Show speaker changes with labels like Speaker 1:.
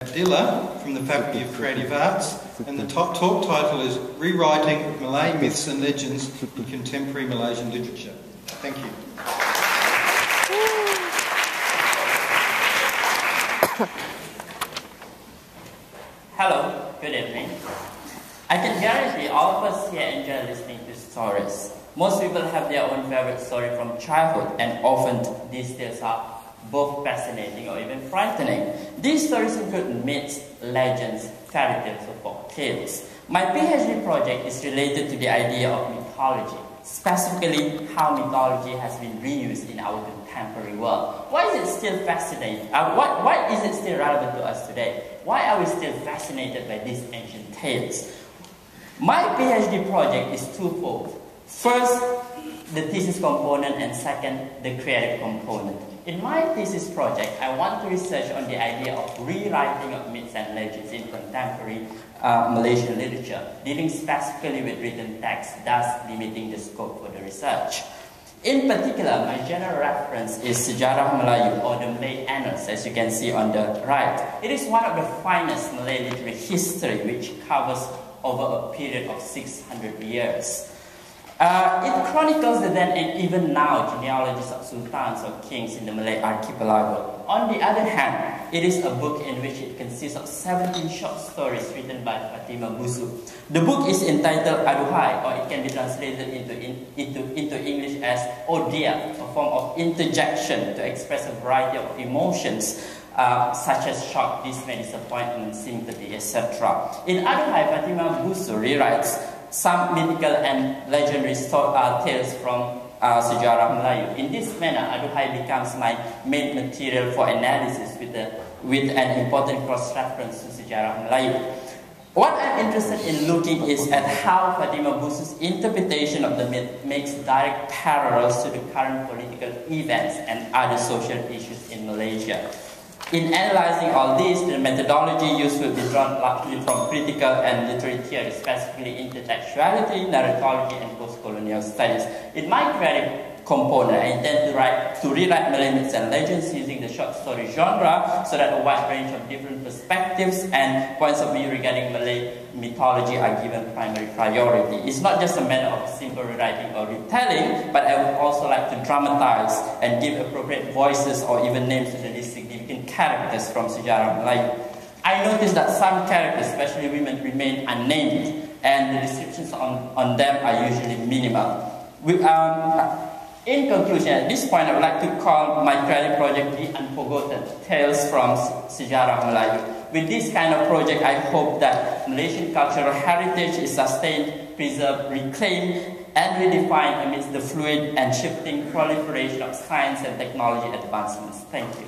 Speaker 1: Abdillah from the Faculty of Creative Arts, and the top talk title is Rewriting Malay Myths and Legends in Contemporary Malaysian Literature. Thank you.
Speaker 2: Hello, good evening. I can guarantee all of us here enjoy listening to stories. Most people have their own favorite story from childhood, and often these tales are both fascinating or even frightening. These stories include myths, legends, fairy tales, or folk tales. My PhD project is related to the idea of mythology, specifically how mythology has been reused in our contemporary world. Why is it still fascinating? Why is it still relevant to us today? Why are we still fascinated by these ancient tales? My PhD project is twofold. First, the thesis component, and second, the creative component. In my thesis project, I want to research on the idea of rewriting of myths and legends in contemporary Malaysian literature, dealing specifically with written text, thus limiting the scope for the research. In particular, my general reference is Sejarah Melayu, or the Malay Annals, as you can see on the right. It is one of the finest Malay literary history, which covers over a period of 600 years. It chronicles the then and even now genealogies of sultans or kings in the Malay archipelago. On the other hand, it is a book in which it consists of 17 short stories written by Fatimah Busu. The book is entitled Aduhai, or it can be translated into English as Oh Dear, a form of interjection to express a variety of emotions such as shock, dismay, disappointment, sympathy, etc. In Aduhai, Fatimah Busu rewrites some mythical and legendary tales from Sejarah Melayu. In this manner, Aduhai becomes my main material for analysis with an important cross-reference to Sejarah Melayu. What I'm interested in looking is at how Fatimah Busu's interpretation of the myth makes direct parallels to the current political events and other social issues in Malaysia. In analyzing all this, the methodology used will be drawn largely from critical and literary theory, specifically intertextuality, narratology, and post-colonial studies. In my creative component, I intend to rewrite Malay myths and legends using the short story genre so that a wide range of different perspectives and points of view regarding Malay mythology are given primary priority. It's not just a matter of simple rewriting or retelling, but I would also like to dramatize and give appropriate voices or even names to the least significant characters from Sejarah Melayu. I noticed that some characters, especially women, remain unnamed, and the descriptions on them are usually minimal. In conclusion, at this point, I would like to call my creative project The Unforgotten, Tales from Sejarah Melayu. With this kind of project, I hope that Malaysian cultural heritage is sustained, preserved, reclaimed, and redefined amidst the fluid and shifting proliferation of science and technology advancements. Thank you.